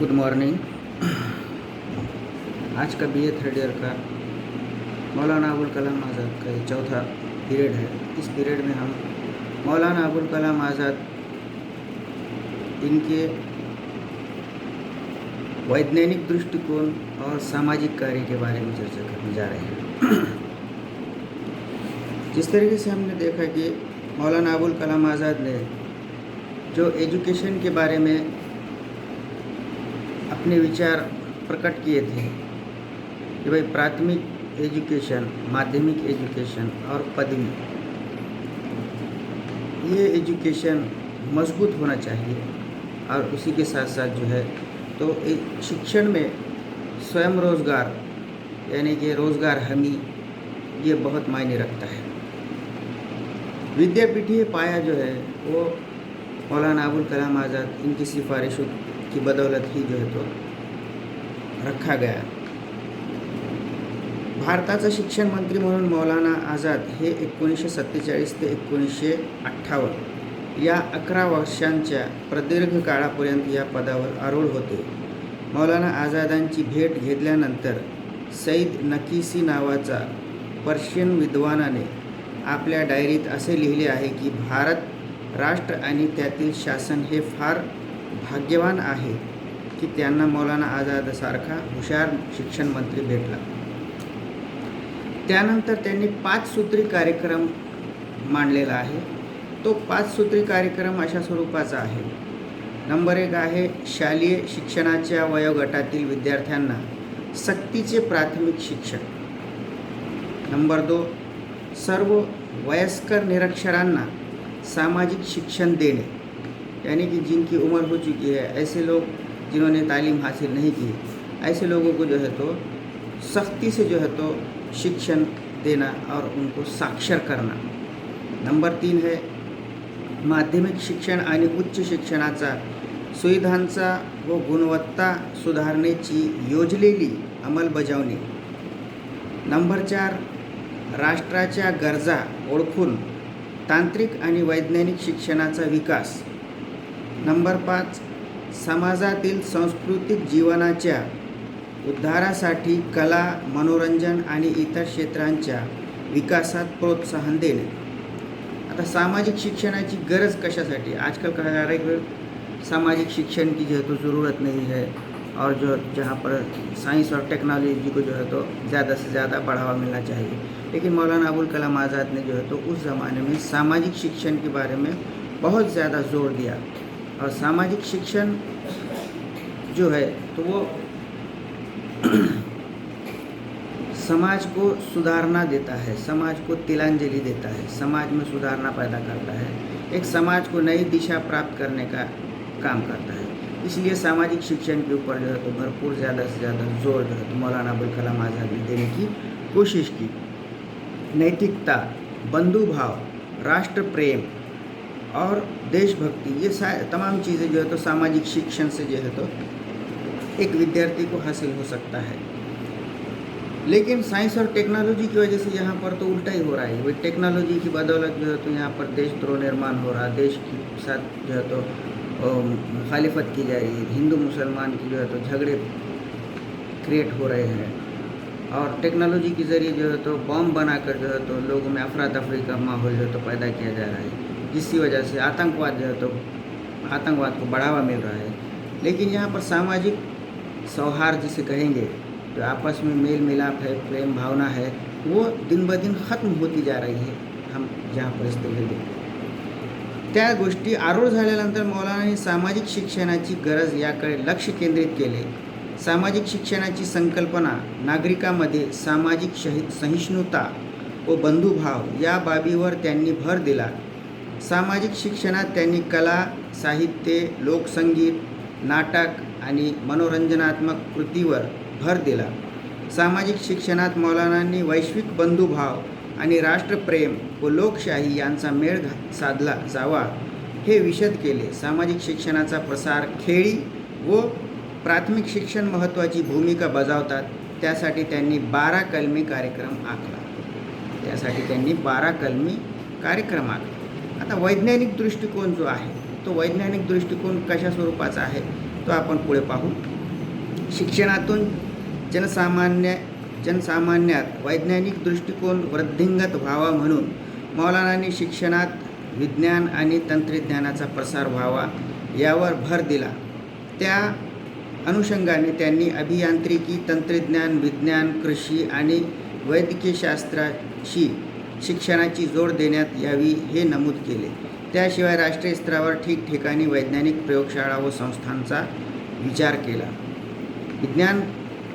Good morning. आज का BA third year का मौलाना अबुल कलाम आज़ाद का ये चौथा पीरियड है। इस पीरियड में हम मौलाना अबुल कलाम आज़ाद इनके वैज्ञानिक दृष्टिकोण और सामाजिक कार्य के बारे में चर्चा करने जा रहे हैं। जिस तरीके से हमने देखा कि मौलाना अबुल कलाम आज़ाद ने जो एजुकेशन के बारे में अपने विचार प्रकट किए थे कि भाई प्राथमिक एजुकेशन, माध्यमिक एजुकेशन और पदवी, ये एजुकेशन मजबूत होना चाहिए। और उसी के साथ साथ जो है तो शिक्षण में स्वयं रोज़गार यानी कि रोज़गार हमी ये बहुत मायने रखता है। विद्यापीठीय पाया जो है वो मौलाना अबुल कलाम आज़ाद इनकी सिफारिशों की बदौलत ही जो है तो रखा गया। भारताचा शिक्षण मंत्री म्हणून मौलाना आझाद हे 1947 ते 1958 या 11 वर्षांच्या प्रदीर्घ काळापर्यंत या पदावर आरूढ होते। मौलाना आझादांची भेट घेतल्यानंतर सईद नकीसी नावाचा पर्शियन विद्वानाने आपल्या डायरीत असे लिहिले आहे की भारत राष्ट्र आणि त्यातील शासन हे फार भाग्यवान आहे की त्यांना मौलाना आझादसारखा हुशार शिक्षण मंत्री भेटला। त्यानंतर त्यांनी 5 सूत्री कार्यक्रम मांडलेला आहे। तो 5 सूत्री कार्यक्रम अशा स्वरूपाचा आहे। नंबर 1 आहे शालेय शिक्षणाच्या वयोगटातील विद्यार्थ्यांना सक्तीचे प्राथमिक शिक्षण। नंबर 2 सर्व वयस्कर निरक्षरांना सामाजिक शिक्षण देने, यानी कि जिनकी उम्र हो चुकी है, ऐसे लोग जिन्होंने तालीम हासिल नहीं की, ऐसे लोगों को जो है तो सख्ती से जो है तो शिक्षण देना और उनको साक्षर करना। नंबर 3 है माध्यमिक शिक्षण आणि उच्च शिक्षणाचा सुविधांचा व गुणवत्ता सुधारण्याची योजलेली अंमलबजावणी। नंबर 4 राष्ट्राच्या गरजा ओळखून तांत्रिक आणि वैज्ञानिक शिक्षणाचा विकास। नंबर 5 समाजातील सांस्कृतिक जीवनाच्या उद्धारासाठी कला, मनोरंजन आणि इतर क्षेत्रांच्या विकासात प्रोत्साहन देणे। आता सामाजिक शिक्षणाची गरज कशासाठी? आजकल कहा जा रहा है कि सामाजिक शिक्षण की जो है तो ज़रूरत नहीं है और जो जहाँ पर साइंस और टेक्नोलॉजी को जो है तो ज़्यादा से ज़्यादा बढ़ावा मिलना चाहिए। लेकिन मौलाना अबुल कलाम आज़ाद ने जो है तो उस ज़माने में सामाजिक शिक्षण के बारे में बहुत ज़्यादा जोर दिया। और सामाजिक शिक्षण जो है तो वो समाज को सुधारना देता है, समाज को तिलांजलि देता है, समाज में सुधारना पैदा करता है, एक समाज को नई दिशा प्राप्त करने का काम करता है। इसलिए सामाजिक शिक्षण के ऊपर जो है तो भरपूर ज़्यादा से ज़्यादा जोर जो है तो मौलाना अबुल कलाम आज़ाद ने देने की कोशिश की। नैतिकता, बंधुभाव, राष्ट्र प्रेम और देशभक्ति, ये तमाम चीज़ें जो है तो सामाजिक शिक्षण से जो है तो एक विद्यार्थी को हासिल हो सकता है। लेकिन साइंस और टेक्नोलॉजी की वजह से यहाँ पर तो उल्टा ही हो रहा है। वही टेक्नोलॉजी की बदौलत जो है तो यहाँ पर देशद्रोह निर्माण हो रहा है, देश के साथ जो है तो मुखालिफत की जा रही है, हिंदू मुसलमान की जो है तो झगड़े क्रिएट हो रहे हैं। और टेक्नोलॉजी के ज़रिए जो है तो बम बनाकर जो है तो लोगों में अफरा तफरी का माहौल जो है तो पैदा किया जा रहा है, जिसकी वजह से आतंकवाद जो है तो आतंकवाद को बढ़ावा मिल रहा है। लेकिन यहाँ पर सामाजिक सौहार्द जिसे कहेंगे, जो आपस में मेल मिलाप है, प्रेम भावना है, वो दिन ब दिन ख़त्म होती जा रही है। हम जहाँ परिस्थिती देखतो त्या गोष्टी आरूढ झाल्यानंतर मौलानाने सामाजिक शिक्षणाची गरज याकडे लक्ष केंद्रित केले। सामाजिक शिक्षणाची संकल्पना नागरिकांमध्ये सामाजिक सहिष्णुता व बंधुभाव या बाबीवर त्यांनी भर दिला। सामाजिक शिक्षणात त्यांनी कला, साहित्य, लोकसंगीत, नाटक आणि मनोरंजनात्मक कृतीवर भर दिला। सामाजिक शिक्षणात मौलानांनी वैश्विक बंधुभाव आणि राष्ट्रप्रेम व लोकशाही यांचा मेळ साधला जावा हे विशद केले। सामाजिक शिक्षणाचा प्रसार खेळी व प्राथमिक शिक्षण महत्त्वाची भूमिका बजावतात, त्यासाठी त्यांनी 12 कलमी कार्यक्रम आखला। आता वैज्ञानिक दृष्टिकोन जो आहे तो वैज्ञानिक दृष्टिकोन कशा स्वरूपाचा आहे तो आपण पुढे पाहू. शिक्षणातून जनसामान्यात वैज्ञानिक दृष्टिकोन वृद्धिंगत व्हावा म्हणून मौलानांनी शिक्षणात विज्ञान आणि तंत्रज्ञानाचा प्रसार व्हावा यावर भर दिला. त्या अनुषंगाने त्यांनी अभियांत्रिकी, तंत्रज्ञान, विज्ञान, कृषी आणि वैद्यकीय शास्त्राशी शिक्षणाची जोड देण्यात यावी हे नमूद केले. त्याशिवाय राष्ट्रीय स्तरावर ठिकठिकाणी वैज्ञानिक प्रयोगशाळा व संस्थांचा विचार केला. विज्ञान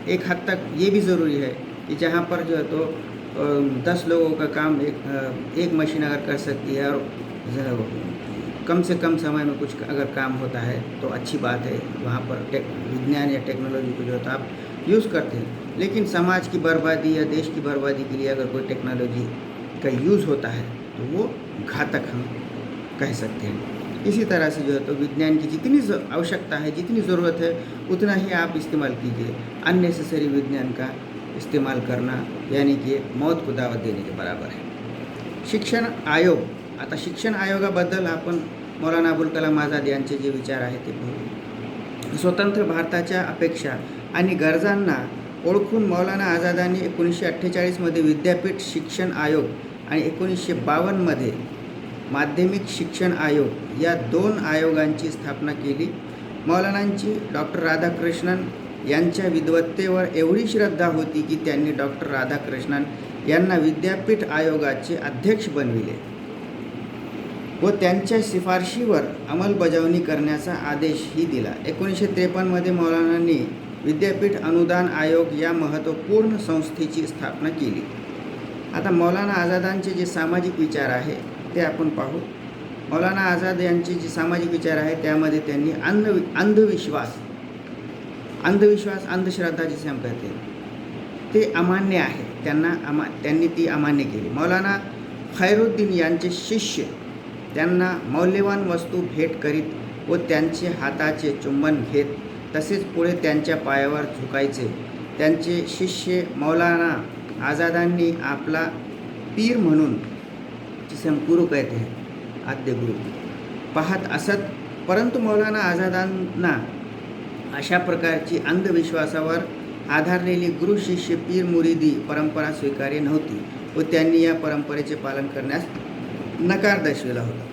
एक हद तक ये भी ज़रूरी है कि जहाँ पर जो है तो 10 लोगों का काम एक मशीन अगर कर सकती है और कम से कम समय में कुछ अगर काम होता है तो अच्छी बात है. वहाँ पर विज्ञान या टेक्नोलॉजी को जो है तो आप यूज़ करते हैं. लेकिन समाज की बर्बादी या देश की बर्बादी के लिए अगर कोई टेक्नोलॉजी का यूज़ होता है तो वो घातक हम कह सकते हैं. इसी तरह से जो है तो विज्ञान की जितनी आवश्यकता है, जितनी ज़रूरत है उतना ही आप इस्तेमाल कीजिए. अननेसेसरी विज्ञान का इस्तेमाल करना यानी कि मौत को दावत देने के बराबर है. शिक्षण आयोग. आता शिक्षण आयोगाबद्दल आपण मौलाना अबुल कलाम आझाद यांचे जे विचार आहेत ते पाहू. स्वतंत्र भारताच्या अपेक्षा आणि गरजांना ओळखून मौलाना आझादांनी 1948मध्ये विद्यापीठ शिक्षण आयोग आणि 1952मध्ये माध्यमिक शिक्षण आयोग या 2 आयोगांची स्थापना केली. मौलानांची डॉक्टर राधाकृष्णन यांच्या विद्वत्तेवर एवढी श्रद्धा होती की त्यांनी डॉक्टर राधाकृष्णन यांना विद्यापीठ आयोगाचे अध्यक्ष बनविले व त्यांच्या शिफारशीवर अंमलबजावणी करण्याचा आदेशही दिला. 1953मध्ये मौलानांनी विद्यापीठ अनुदान आयोग या महत्त्वपूर्ण संस्थेची स्थापना केली. आता मौलाना आझादांचे जे सामाजिक विचार आहे ते आपण पाहू. मौलाना आझाद यांचे जे सामाजिक विचार आहे त्यामध्ये त्यांनी अंधविश्वास, अंधश्रद्धा जिसे हम कहते हैं, ते अमान्य आहे. त्यांनी ती अमान्य केली. मौलाना खैरुद्दीन यांचे शिष्य त्यांना मौल्यवान वस्तू भेट करीत व त्यांचे हाताचे चुंबन घेत तसेच पुढे त्यांच्या पायावर झुकायचे. त्यांचे शिष्य मौलाना आझादांनी आपला पीर म्हणून, जिसे हम गुरु कहते हैं, आद्य गुरु, पाहत असत. परंतु मौलाना आझादांना अशा प्रकारची अंधविश्वासावर आधारलेली गुरु शिष्य पीर मुरिदी परंपरा स्वीकार्य नव्हती व त्यांनी या परंपरेचे पालन करण्यास नकार दर्शविला होता.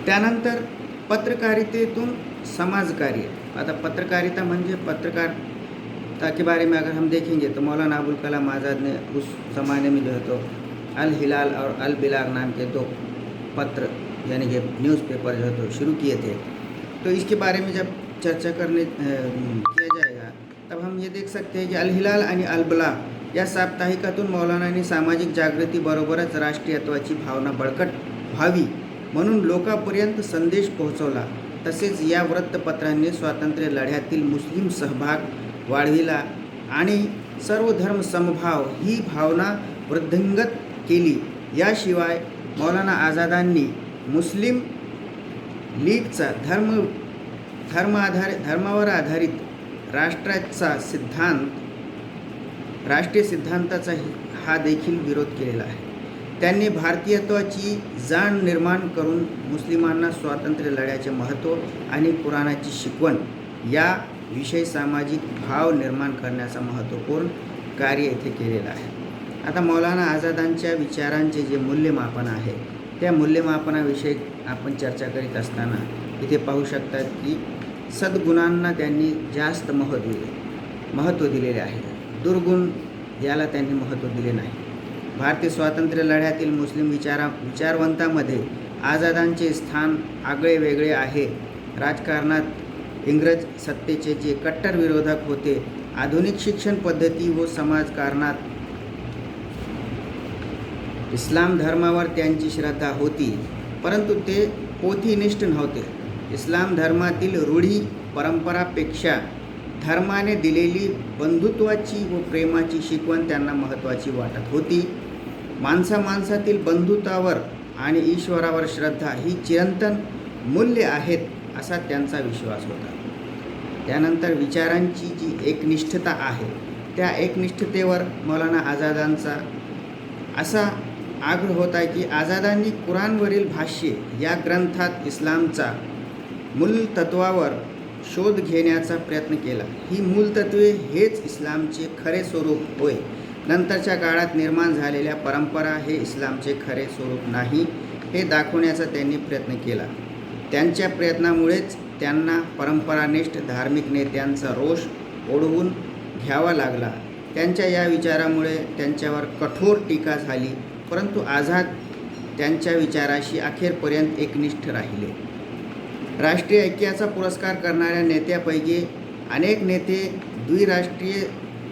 त्यानंतर पत्रकारितेतून समाजकार्य. आता पत्रकारिता म्हणजे पत्रकारिता के बारे में अगर हम देखेंगे तो मौलाना अबुल कलाम आज़ाद ने उस ज़माने में जो है तो अल हिलाल और अल बिलाग नाम के 2 पत्र यानी कि न्यूज़पेपर जो है तो शुरू किए थे. तो इसके बारे में जब चर्चा किया जाएगा तब हम ये देख सकते हैं कि अल हिलाल आणि अल बिलाग या साप्ताहिकातून मौलानांनी सामाजिक जागृतीबरोबरच राष्ट्रीयत्वाची भावना बळकट व्हावी म्हणून लोकांपर्यंत संदेश पोहोचवला. तसेच या वृत्तपत्रांनी स्वातंत्र्य लढ्यातील मुस्लिम सहभाग वाढविला आणि सर्व धर्म समभाव ही भावना वृद्धिंगत केली. याशिवाय मौलाना आझादांनी मुस्लिम लीगचा धर्मावर आधारित राष्ट्रीय सिद्धांताचा हा देखील विरोध केलेला आहे. त्यांनी भारतीयत्वाची जाण निर्माण करून मुस्लिमांना स्वातंत्र्य लढ्याचे महत्त्व आणि कुराणाची शिकवण या विषयी सामाजिक भाव निर्माण करण्याचा महत्त्वपूर्ण कार्य येथे केलेलं आहे. आता मौलाना आझादांच्या विचारांचे जे मूल्यमापन आहे त्या मूल्यमापनाविषयी आपण चर्चा करीत असताना इथे पाहू शकतात की सद्गुणांना त्यांनी जास्त महत्त्व दिलेले आहे. दुर्गुण याला त्यांनी महत्त्व दिले नाही. भारतीय स्वातंत्र्य लढ्यातील मुस्लिम विचारवंतांमध्ये आझादांचे स्थान आगळे वेगळे आहे. राजकारणात इंग्रज सत्तेचे जे कट्टर विरोधक होते, आधुनिक शिक्षण पद्धती व समाजकारणात इस्लाम धर्मावर त्यांची श्रद्धा होती, परंतु ते पोथीनिष्ठ नव्हते. इस्लाम धर्मातील रूढी परंपरापेक्षा धर्माने दिलेली बंधुत्वाची व प्रेमाची शिकवण त्यांना महत्त्वाची वाटत होती. माणसातील बंधुत्वावर आणि ईश्वरावर श्रद्धा ही चिरंतन मूल्य आहेत असा त्यांचा विश्वास होता. त्यानंतर विचारांची जी एकनिष्ठता आहे त्या एकनिष्ठतेवर मौलाना आझादांचा असा आग्रह होता की आझादांनी कुराणवरील भाष्य या ग्रंथात इस्लामचा मूल तत्वावर शोध घेण्याचा प्रयत्न केला. ही मूलतत्वे हेच इस्लामचे खरे स्वरूप होय. नंतरच्या काळात निर्माण झालेल्या परंपरा हे इस्लामचे खरे स्वरूप नाही हे दाखवण्याचा त्यांनी प्रयत्न केला. त्यांच्या प्रयत्नामुळेच त्यांना परंपरानिष्ठ धार्मिक नेत्यांचा रोष ओढवून घ्यावा लागला. त्यांच्या या विचारामुळे त्यांच्यावर कठोर टीका झाली, परंतु आझाद त्यांच्या विचाराशी अखेरपर्यंत एकनिष्ठ राहिले. राष्ट्रीय ऐक्याचा पुरस्कार करणाऱ्या नेत्यापैकी अनेक नेते द्विराष्ट्रीय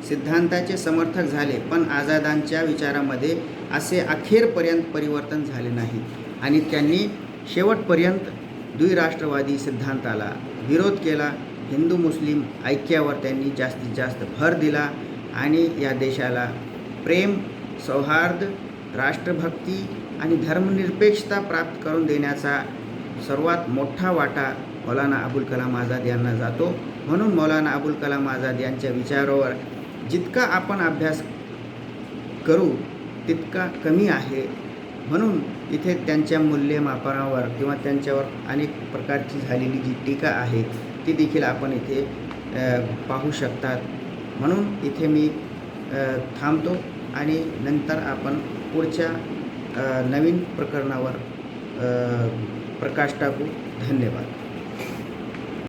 सिद्धांताचे समर्थक झाले, पण आझादांच्या विचारामध्ये असे अखेरपर्यंत परिवर्तन झाले नाही आणि त्यांनी शेवटपर्यंत द्विराष्ट्रवादी सिद्धांताला विरोध केला. हिंदू मुस्लिम ऐक्यावर त्यांनी जास्तीत जास्त भर दिला आणि या देशाला प्रेम, सौहार्द, राष्ट्रभक्ती आणि धर्मनिरपेक्षता प्राप्त करून देण्याचा सर्वात मोठा वाटा मौलाना अबुल कलाम आझाद यांना जातो. म्हणून मौलाना अबुल कलाम आझाद यांच्या विचारावर जितका आपण अभ्यास करू तितका कमी आहे. म्हणून इथे त्यांच्या मूल्यमापनावर किंवा त्यांच्यावर अनेक प्रकारची झालेली जी टीका आहे ती देखील आपण इथे पाहू शकतात. म्हणून इथे मी थांबतो आणि नंतर आपण पुढच्या नवीन प्रकरणावर प्रकाश टाकू. धन्यवाद.